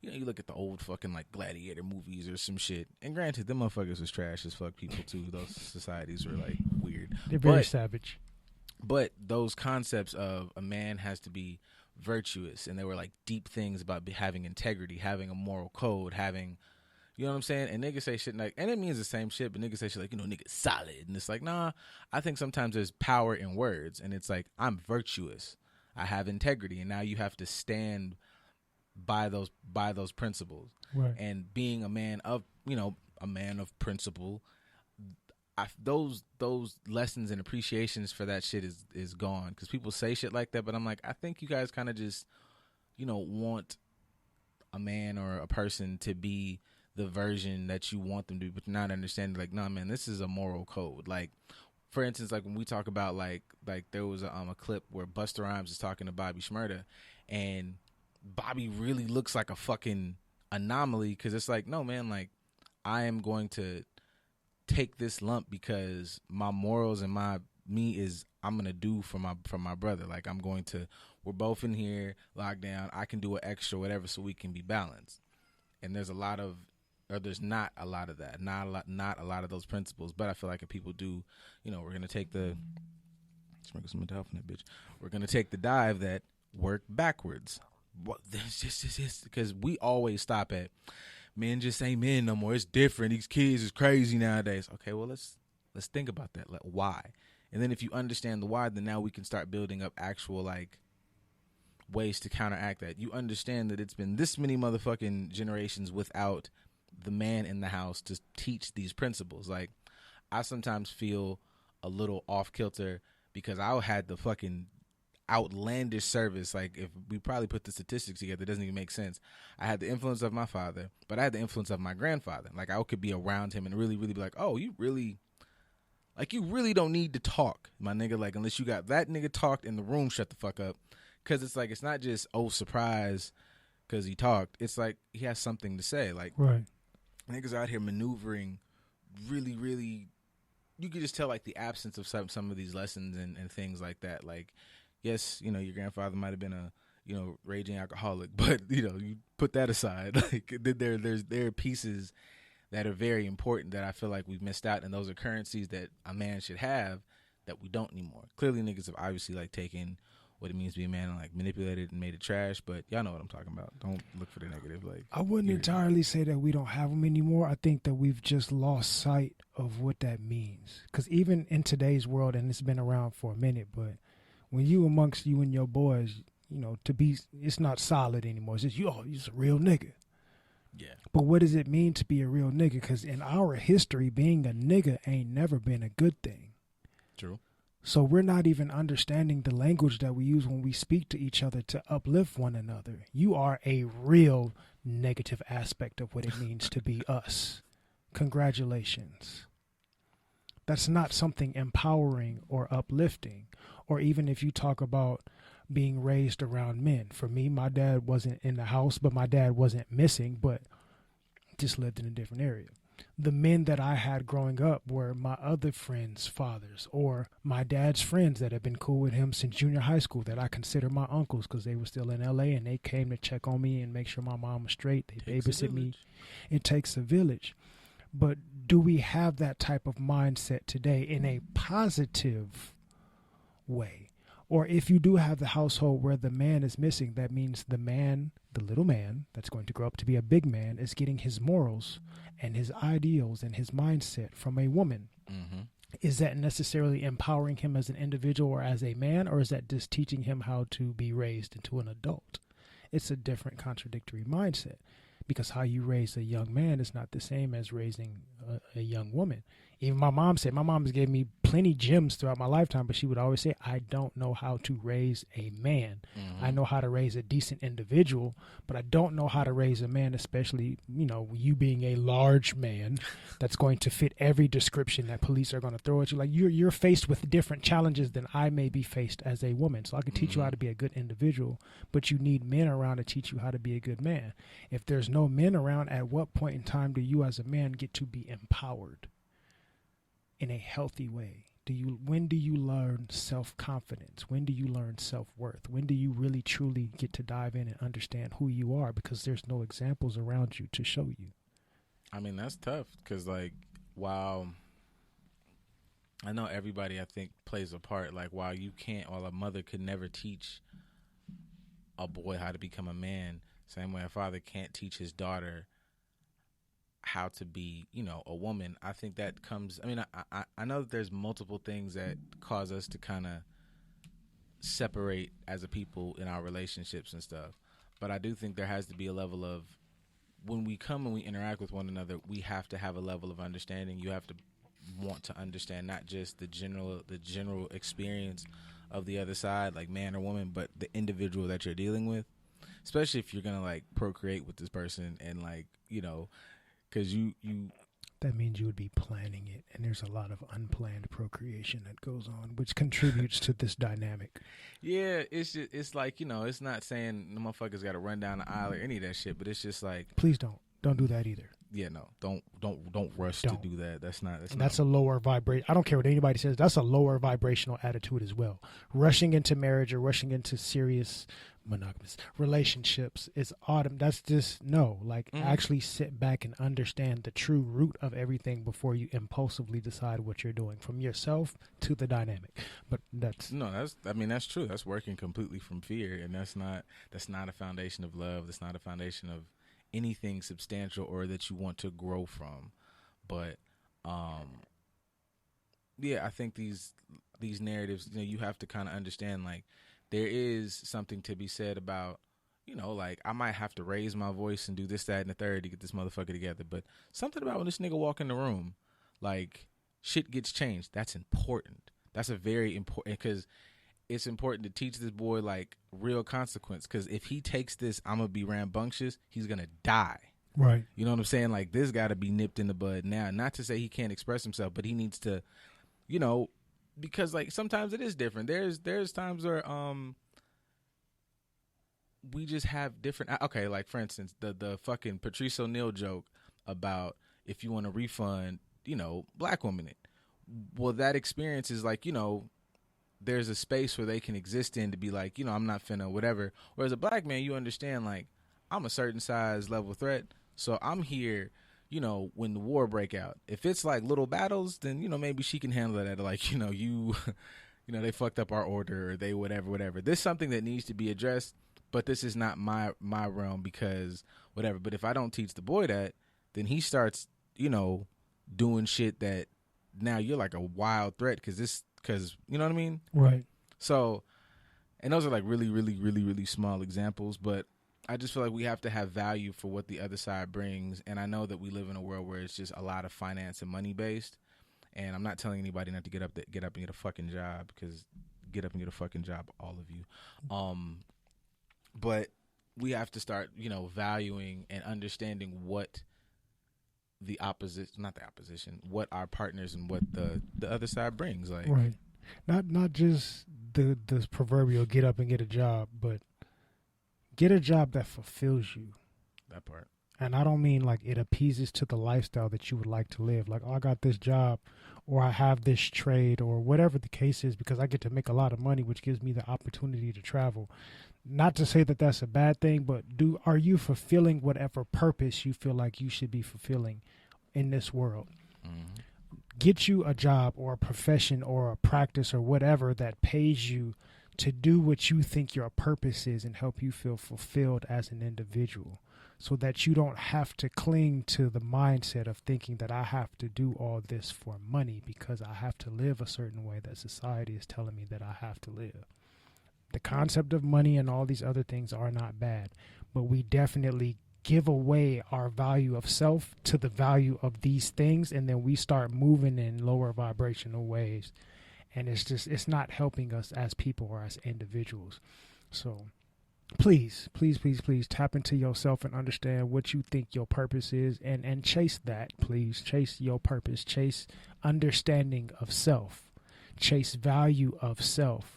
you know, you look at the old fucking like gladiator movies or some shit. And granted, them motherfuckers was trash as fuck people too. Those societies were like weird. They're very savage. But those concepts of a man has to be virtuous, and there were like deep things about having integrity, having a moral code, having, you know what I'm saying? And niggas say shit like, and it means the same shit, but niggas say shit like, you know, niggas solid. And it's like, nah, I think sometimes there's power in words, and it's like, I'm virtuous. I have integrity, and now you have to stand by those principles. Right. And being a man of, you know, a man of principle, those lessons and appreciations for that shit is gone, because people say shit like that, but I'm like, I think you guys kind of just, you know, want a man or a person to be the version that you want them to be, but not understanding like, nah, man, this is a moral code. Like, for instance, like when we talk about like there was a clip where Busta Rhymes is talking to Bobby Shmurda, and Bobby really looks like a fucking anomaly, because it's like, no, man, like I am going to take this lump because my morals and I'm gonna do for my brother. Like we're both in here locked down. I can do an extra whatever so we can be balanced. And there's not a lot of that, not a lot of those principles. But I feel like if people do, you know, we're gonna take sprinkle some Adele from that bitch. We're gonna take the dive that work backwards. That's just because we always stop at men just ain't men no more. It's different. These kids is crazy nowadays. Okay, well let's think about that. Like, why? And then if you understand the why, then now we can start building up actual like ways to counteract that. You understand that it's been this many motherfucking generations without the man in the house to teach these principles. Like, I sometimes feel a little off kilter because I had the fucking outlandish service. Like, if we probably put the statistics together, it doesn't even make sense. I had the influence of my father, but I had the influence of my grandfather. Like, I could be around him and really, really be like, oh, you really don't need to talk, my nigga. Like, unless you got that nigga talked in the room, shut the fuck up. Because it's like, it's not just, oh, surprise because he talked. It's like he has something to say. Like, right. Niggas out here maneuvering really, really, you could just tell like the absence of some of these lessons and things like that. Like, yes, you know, your grandfather might have been a, you know, raging alcoholic, but, you know, you put that aside. Like, there are pieces that are very important that I feel like we've missed out, and those are currencies that a man should have that we don't anymore. Clearly, niggas have obviously like taken what it means to be a man and like manipulated it and made it trash, but y'all know what I'm talking about. Don't look for the negative. Like, I wouldn't entirely say that we don't have them anymore. I think that we've just lost sight of what that means. Because even in today's world, and it's been around for a minute, but when you amongst you and your boys, you know, it's not solid anymore. It's just, you're a real nigga. Yeah. But what does it mean to be a real nigga? Because in our history, being a nigga ain't never been a good thing. True. So we're not even understanding the language that we use when we speak to each other to uplift one another. You are a real negative aspect of what it means to be us. Congratulations. That's not something empowering or uplifting. Or even if you talk about being raised around men. For me, my dad wasn't in the house, but my dad wasn't missing, but just lived in a different area. The men that I had growing up were my other friends' fathers, or my dad's friends that have been cool with him since junior high school that I consider my uncles because they were still in LA and they came to check on me and make sure my mom was straight. They babysit me. It takes a village. But do we have that type of mindset today in a positive way. Or if you do have the household where the man is missing, that means the man, the little man that's going to grow up to be a big man, is getting his morals and his ideals and his mindset from a woman. Mm-hmm. Is that necessarily empowering him as an individual or as a man, or is that just teaching him how to be raised into an adult? It's a different contradictory mindset, because how you raise a young man is not the same as raising a young woman. Even my mom said, my mom has gave me plenty gems throughout my lifetime, but she would always say, I don't know how to raise a man. Mm-hmm. I know how to raise a decent individual, but I don't know how to raise a man, especially, you know, you being a large man that's going to fit every description that police are going to throw at you. Like you're faced with different challenges than I may be faced as a woman. So I can teach you how to be a good individual, but you need men around to teach you how to be a good man. If there's no men around, at what point in time do you as a man get to be empowered in a healthy way? When do you learn self-confidence? When do you learn self-worth? When do you really truly get to dive in and understand who you are? Because there's no examples around you to show you. I mean, that's tough because, like, while I know everybody, I think, plays a part, like, while a mother could never teach a boy how to become a man, same way a father can't teach his daughter how to be, you know, a woman. I think that comes, I mean, I know that there's multiple things that cause us to kind of separate as a people in our relationships and stuff, but I do think there has to be a level of, when we come and we interact with one another, we have to have a level of understanding. You have to want to understand not just the general experience of the other side, like man or woman, but the individual that you're dealing with, especially if you're gonna like procreate with this person, and like, you know, because you that means you would be planning it, and there's a lot of unplanned procreation that goes on, which contributes to this dynamic. Yeah, it's like, you know, it's not saying the motherfuckers got to run down the aisle or any of that shit, but it's just like, please don't do that either. Yeah, no, don't rush to do that. That's a lower vibration. I don't care what anybody says. That's a lower vibrational attitude as well. Rushing into marriage or rushing into serious monogamous relationships is autumn. That's just no. Like actually sit back and understand the true root of everything before you impulsively decide what you're doing, from yourself to the dynamic. But that's true. That's working completely from fear, and that's not a foundation of love. That's not a foundation of anything substantial or that you want to grow from. But yeah, I think these narratives, you know, you have to kind of understand, like, there is something to be said about, you know, like, I might have to raise my voice and do this, that, and the third to get this motherfucker together, but something about when this nigga walk in the room, like, shit gets changed. That's important. That's a very important, because it's important to teach this boy, like, real consequence, because if he takes this, I'm going to be rambunctious, he's going to die. Right. You know what I'm saying? Like, this got to be nipped in the bud now. Not to say he can't express himself, but he needs to, you know, because, like, sometimes it is different. There's times where we just have different, okay, like, for instance, the fucking Patrice O'Neal joke about if you want to refund, you know, black women it. Well, that experience is like, you know, there's a space where they can exist in to be like, you know, I'm not finna whatever. Whereas a black man, you understand, like, I'm a certain size level threat, so I'm here, you know, when the war break out. If it's like little battles, then, you know, maybe she can handle that. Like, you know, you know, they fucked up our order, or they whatever. This is something that needs to be addressed, but this is not my realm because whatever. But if I don't teach the boy that, then he starts, you know, doing shit that now you're like a wild threat because you know what I mean? Right. So, and those are like really, really, really, really small examples, but I just feel like we have to have value for what the other side brings. And I know that we live in a world where it's just a lot of finance and money based. And I'm not telling anybody not to get up and get a fucking job, because get up and get a fucking job, all of you. But we have to start, you know, valuing and understanding what what our partners and what the other side brings. Like, right. Not just the proverbial get up and get a job, but get a job that fulfills you. That part. And I don't mean like it appeases to the lifestyle that you would like to live. Like, oh, I got this job, or I have this trade, or whatever the case is, because I get to make a lot of money, which gives me the opportunity to travel. Not to say that that's a bad thing, but are you fulfilling whatever purpose you feel like you should be fulfilling in this world? Mm-hmm. get you a job or a profession or a practice or whatever that pays you to do what you think your purpose is and help you feel fulfilled as an individual, so that you don't have to cling to the mindset of thinking that I have to do all this for money because I have to live a certain way that society is telling me that I have to live. The concept of money and all these other things are not bad, but we definitely give away our value of self to the value of these things, and then we start moving in lower vibrational ways, and it's not helping us as people or as individuals. So please tap into yourself and understand what you think your purpose is, and chase that. Please chase your purpose, chase understanding of self, chase value of self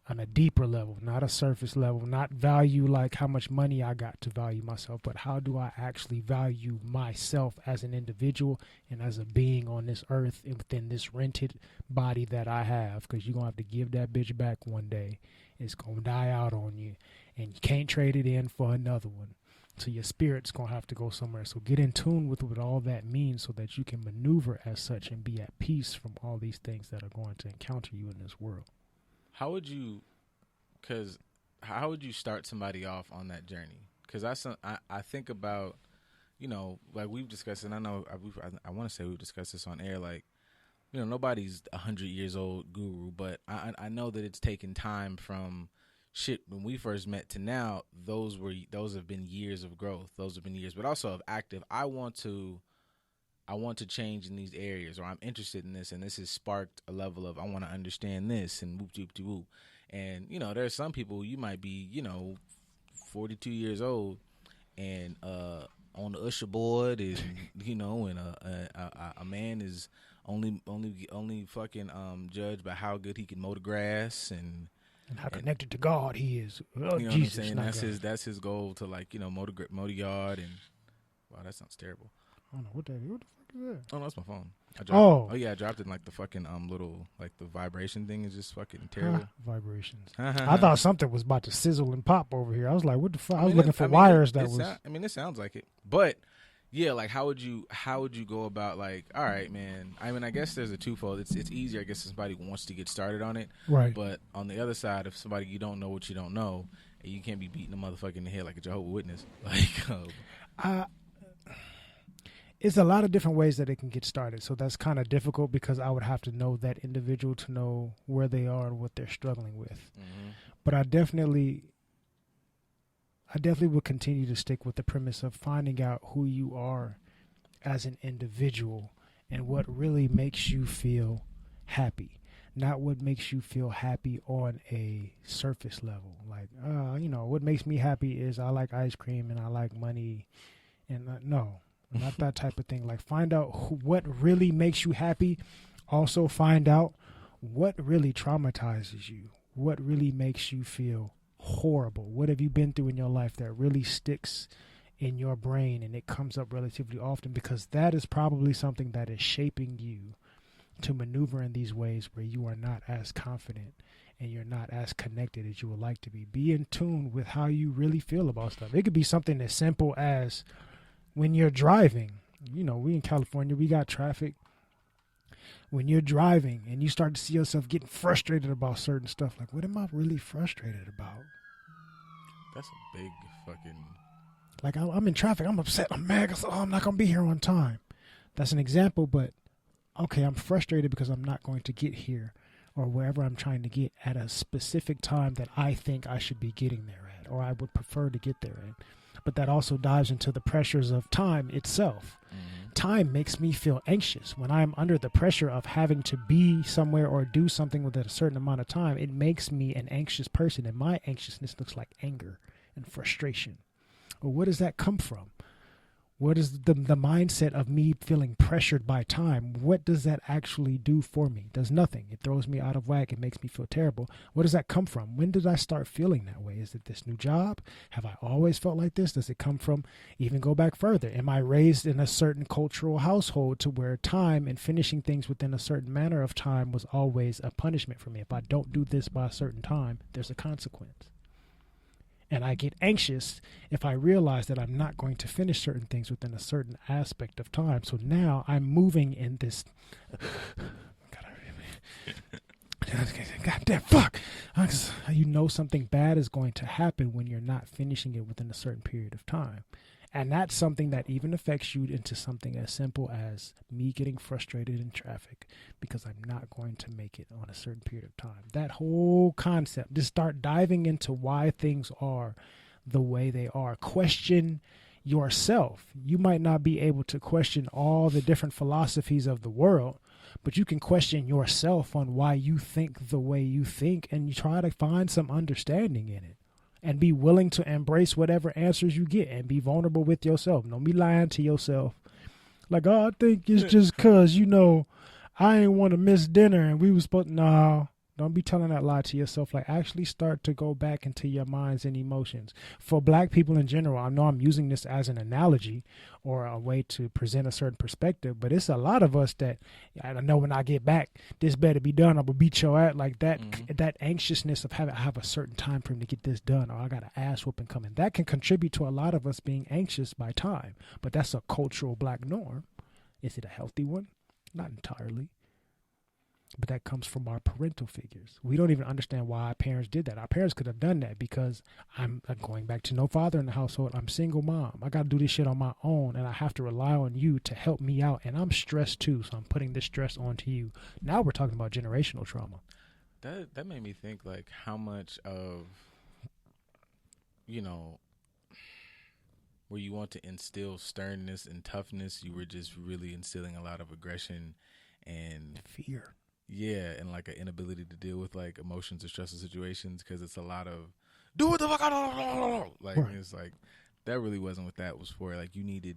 on a deeper level, not a surface level, not value like how much money I got to value myself, but how do I actually value myself as an individual and as a being on this earth and within this rented body that I have, because you're going to have to give that bitch back one day. It's going to die out on you, and you can't trade it in for another one. So your spirit's going to have to go somewhere. So get in tune with what all that means so that you can maneuver as such and be at peace from all these things that are going to encounter you in this world. How would you start somebody off on that journey? Because I think about, like we've discussed, and I know I want to say we've discussed this on air, like, nobody's 100 years old guru, but I know that it's taken time from shit when we first met to now. Those have been years of growth. Those have been years, but also of active. I want to change in these areas, or I'm interested in this, and this has sparked a level of I want to understand this, and whoop whoop whoop. And there's some people, you might be 42 years old and on the usher board, and and a man is only fucking judged by how good he can mow the grass and how connected to God he is. Oh, you know Jesus, what I'm saying? That's his goal, to mow the yard. And wow, that sounds terrible. I don't know what the fuck is that? Oh, no, that's my phone. I dropped it in the fucking little, the vibration thing is just fucking terrible. Vibrations. I thought something was about to sizzle and pop over here. I was like, what the fuck? I was looking for wires it sounds like it. But yeah, how would you go about all right, man. I mean, I guess there's a twofold. It's easier, I guess, if somebody wants to get started on it. Right. But on the other side, if somebody you don't know what you don't know, and you can't be beating a motherfucker in the head like a Jehovah's Witness. It's a lot of different ways that it can get started. So that's kind of difficult because I would have to know that individual to know where they are and what they're struggling with. Mm-hmm. But I definitely will continue to stick with the premise of finding out who you are as an individual and what really makes you feel happy, not what makes you feel happy on a surface level. What makes me happy is I like ice cream and I like money, and no. Not that type of thing. Find out what really makes you happy. Also find out what really traumatizes you. What really makes you feel horrible. What have you been through in your life that really sticks in your brain and it comes up relatively often, because that is probably something that is shaping you to maneuver in these ways where you are not as confident and you're not as connected as you would like to be. Be in tune with how you really feel about stuff. It could be something as simple as when you're driving, we in California, we got traffic. When you're driving and you start to see yourself getting frustrated about certain stuff, what am I really frustrated about? That's a big fucking... I'm in traffic, I'm upset, I'm mad, I'm not going to be here on time. That's an example, but okay, I'm frustrated because I'm not going to get here or wherever I'm trying to get at a specific time that I think I should be getting there at, or I would prefer to get there at. But that also dives into the pressures of time itself. Mm-hmm. Time makes me feel anxious. When I'm under the pressure of having to be somewhere or do something within a certain amount of time, it makes me an anxious person. And my anxiousness looks like anger and frustration. Well, where does that come from? What is the mindset of me feeling pressured by time? What does that actually do for me? It does nothing. It throws me out of whack. It makes me feel terrible. Where does that come from? When did I start feeling that way? Is it this new job? Have I always felt like this? Does it come from, even go back further? Am I raised in a certain cultural household to where time and finishing things within a certain manner of time was always a punishment for me? If I don't do this by a certain time, there's a consequence. And I get anxious if I realize that I'm not going to finish certain things within a certain aspect of time. So now I'm moving in this. God damn, fuck. You know something bad is going to happen when you're not finishing it within a certain period of time. And that's something that even affects you into something as simple as me getting frustrated in traffic because I'm not going to make it on a certain period of time. That whole concept, just start diving into why things are the way they are. Question yourself. You might not be able to question all the different philosophies of the world, but you can question yourself on why you think the way you think, and you try to find some understanding in it. And be willing to embrace whatever answers you get and be vulnerable with yourself. Don't be lying to yourself. Like, oh, I think it's just because, I ain't want to miss dinner and we was supposed to. No, don't be telling that lie to yourself. Like, actually start to go back into your minds and emotions. For black people in general, I know I'm using this as an analogy or a way to present a certain perspective, but it's a lot of us that, I know when I get back, this better be done. I'm going to beat your ass like that. Mm-hmm. That anxiousness of I have a certain time frame to get this done, or I got an ass whooping coming. That can contribute to a lot of us being anxious by time, but that's a cultural black norm. Is it a healthy one? Not entirely. But that comes from our parental figures. We don't even understand why our parents did that. Our parents could have done that because I'm going back to no father in the household. I'm single mom. I got to do this shit on my own, and I have to rely on you to help me out. And I'm stressed too, so I'm putting this stress onto you. Now we're talking about generational trauma. That made me think, like, how much of, where you want to instill sternness and toughness, you were just really instilling a lot of aggression and fear. Yeah, and like an inability to deal with like emotions or stressful situations, because it's a lot of do what the fuck like right. It's like that really wasn't what that was for. Like you needed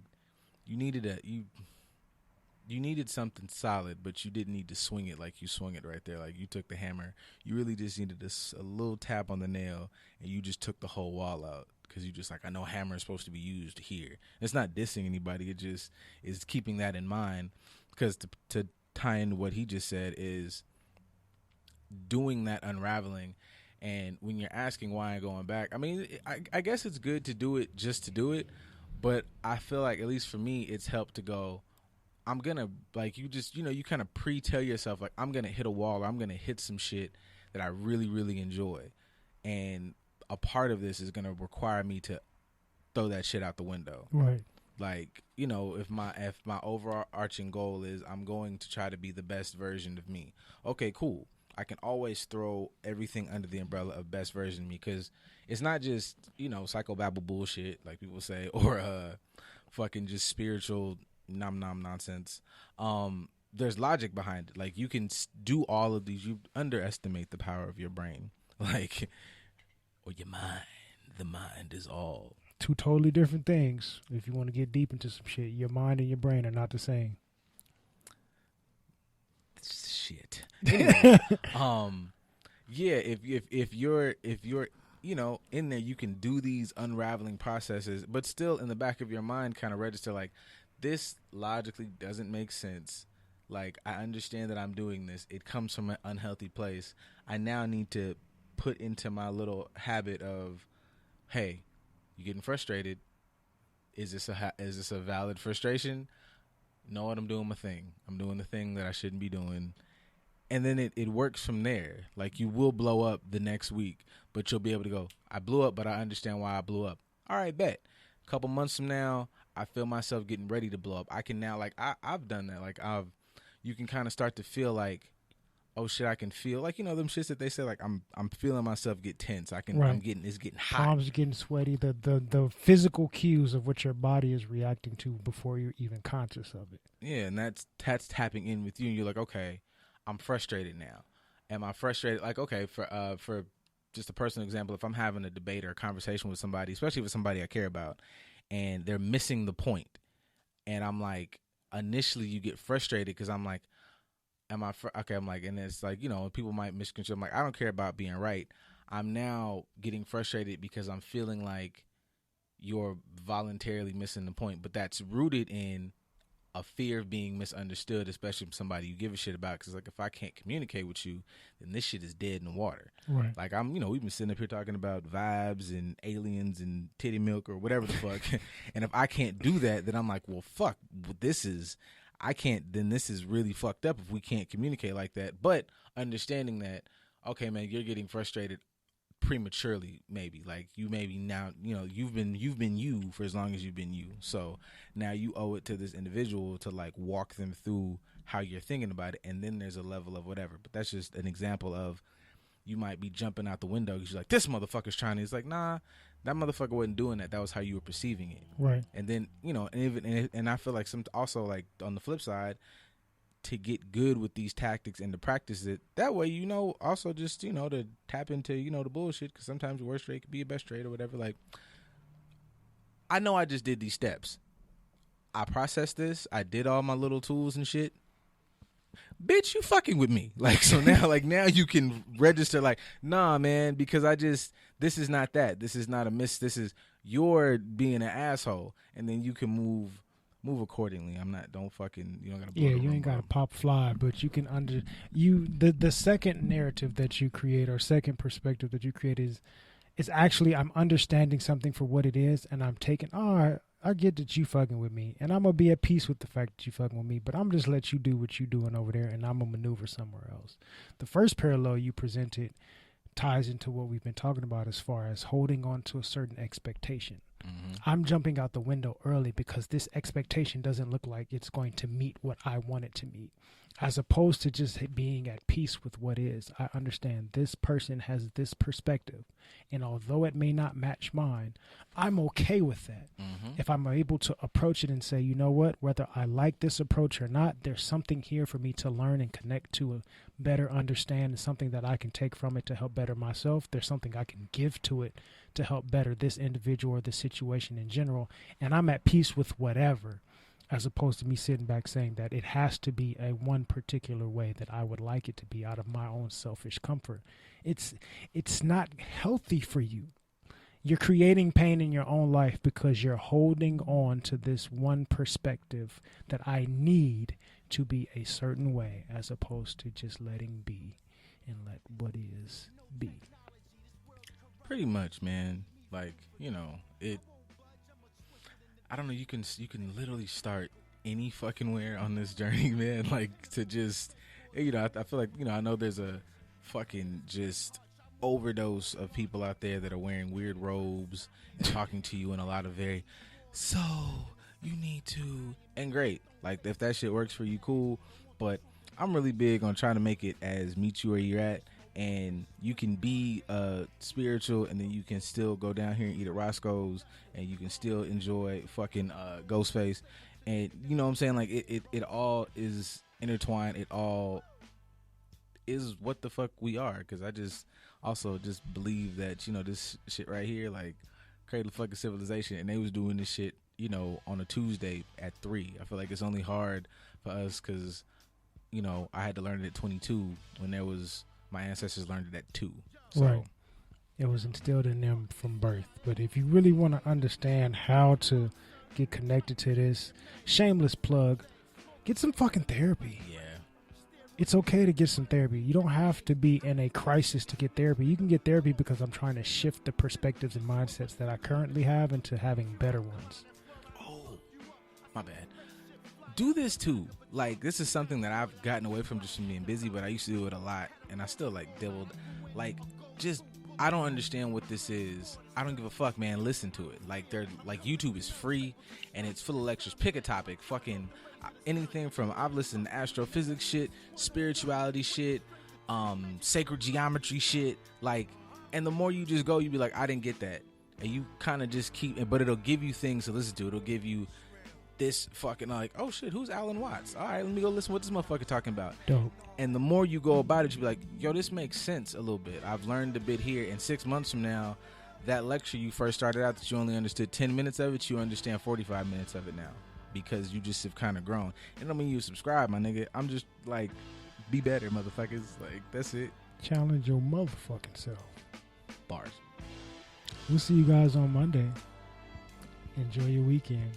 something solid, but you didn't need to swing it like you swung it right there. Like you took the hammer, you really just needed a little tap on the nail, and you just took the whole wall out. Because you just like, I know hammer is supposed to be used here. It's not dissing anybody. It just is keeping that in mind. Because to tie in what he just said is doing that unraveling. And when you're asking why I'm going back, I mean, I guess it's good to do it just to do it. But I feel like, at least for me, it's helped to go, I'm going to, like, you just, you kind of pre-tell yourself, like, I'm going to hit a wall, or I'm going to hit some shit that I really, really enjoy. And a part of this is going to require me to throw that shit out the window. Right. Like, if my overarching goal is I'm going to try to be the best version of me. Okay, cool. I can always throw everything under the umbrella of best version of me, because it's not just, psychobabble bullshit, like people say, or fucking just spiritual nom nonsense. There's logic behind it. Like, you can do all of these. You underestimate the power of your brain. Like, or your mind. The mind is all. Two totally different things. If you want to get deep into some shit, your mind and your brain are not the same. Shit. Anyway, yeah. If you're in there, you can do these unraveling processes, but still in the back of your mind, kind of register like, this logically doesn't make sense. Like, I understand that I'm doing this. It comes from an unhealthy place. I now need to put into my little habit of, hey, you getting frustrated? Is this a valid frustration? Know what? I'm doing my thing. I'm doing the thing that I shouldn't be doing. And then it works from there. Like, you will blow up the next week, but you'll be able to go, I blew up, but I understand why I blew up. All right, bet. A couple months from now, I feel myself getting ready to blow up. I can now, like, I've done that. Like, you can kind of start to feel like, oh shit, I can feel, like, them shits that they say, like, I'm feeling myself get tense. Right. It's getting hot. Palms getting sweaty. The physical cues of what your body is reacting to before you're even conscious of it. Yeah, and that's tapping in with you, and you're like, okay, I'm frustrated now. Am I frustrated? Like, okay, for just a personal example, if I'm having a debate or a conversation with somebody, especially with somebody I care about, and they're missing the point, and I'm like, initially you get frustrated because I'm like, okay, I'm like, and it's like, people might misconstrue. I'm like, I don't care about being right. I'm now getting frustrated because I'm feeling like you're voluntarily missing the point, but that's rooted in a fear of being misunderstood, especially from somebody you give a shit about. Because, like, if I can't communicate with you, then this shit is dead in the water. Right. Like, we've been sitting up here talking about vibes and aliens and titty milk or whatever the fuck. And if I can't do that, then I'm like, well, fuck, this is really fucked up if we can't communicate like that. But understanding that, okay, man, you're getting frustrated prematurely, maybe. Like, you maybe now, you've been you for as long as you've been you. So now you owe it to this individual to, like, walk them through how you're thinking about it. And then there's a level of whatever. But that's just an example of, you might be jumping out the window because you're like, this motherfucker's trying to. It's like, nah, that motherfucker wasn't doing that. That was how you were perceiving it. Right. And then, and I feel like also, like, on the flip side, to get good with these tactics and to practice it that way, also just, to tap into, the bullshit, because sometimes your worst trade could be your best trade or whatever. Like, I know I just did these steps. I processed this. I did all my little tools and shit. Bitch, you fucking with me. Like, so now, like, now you can register, like, nah, man, because this is not that. This is not a miss. This is you're being an asshole. And then you can move accordingly. You don't gotta blow you ain't gotta pop fly, but you can the second narrative that you create, or second perspective that you create, is actually, I'm understanding something for what it is, and I'm taking, I get that you fucking with me, and I'm gonna be at peace with the fact that you fucking with me, but I'm just let you do what you doing over there, and I'm gonna maneuver somewhere else. The first parallel you presented ties into what we've been talking about as far as holding on to a certain expectation. Mm-hmm. I'm jumping out the window early because this expectation doesn't look like it's going to meet what I want it to meet, as opposed to just being at peace with what is. I understand this person has this perspective, and although it may not match mine, I'm okay with that. Mm-hmm. If I'm able to approach it and say, you know what, whether I like this approach or not, there's something here for me to learn and connect to, better understand, and something that I can take from it to help better myself. There's something I can give to it to help better this individual or the situation in general, and I'm at peace with whatever, as opposed to me sitting back saying that it has to be a one particular way that I would like it to be out of my own selfish comfort. It's not healthy for you. You're creating pain in your own life because you're holding on to this one perspective that I need to be a certain way, as opposed to just letting be and let what is be. Pretty much, man. Like, I don't know, you can literally start any fucking where on this journey, man. Like, to just, I feel like, I know there's a fucking just overdose of people out there that are wearing weird robes and talking to you in a lot of so you need to, and great. Like, if that shit works for you, cool. But I'm really big on trying to make it as meet you where you're at. And you can be spiritual, and then you can still go down here and eat at Roscoe's, and you can still enjoy fucking Ghostface. And you know what I'm saying? Like, it all is intertwined. It all is what the fuck we are. Because I just also just believe that, this shit right here, like, Cradle fucking Civilization, and they was doing this shit, on a Tuesday at 3. I feel like it's only hard for us because, I had to learn it at 22 when my ancestors learned it at 2. So. Right. It was instilled in them from birth. But if you really want to understand how to get connected to this, shameless plug, get some fucking therapy. Yeah. It's okay to get some therapy. You don't have to be in a crisis to get therapy. You can get therapy because I'm trying to shift the perspectives and mindsets that I currently have into having better ones. Oh, my bad. Do this too. Like, this is something that I've gotten away from just from being busy, but I used to do it a lot, and I still, like, dabbled. Like, just, I don't understand what this is. I don't give a fuck, man. Listen to it. Like, YouTube is free, and it's full of lectures. Pick a topic. Fucking anything from, I've listened to astrophysics shit, spirituality shit, sacred geometry shit. Like, and the more you just go, you be like, I didn't get that. And you kind of just keep, but it'll give you things to listen to. It'll give you this fucking, like, oh shit, who's Alan Watts? All right, let me go listen to what this motherfucker talking about. Dope. And the more you go about it, you be like, yo, this makes sense a little bit. I've learned a bit here. And 6 months from now, that lecture you first started out that you only understood 10 minutes of it, you understand 45 minutes of it now, because you just have kind of grown. And I don't mean you subscribe, my nigga. I'm just like, be better, motherfuckers. Like, that's it. Challenge your motherfucking self. Bars. We'll see you guys on Monday. Enjoy your weekend.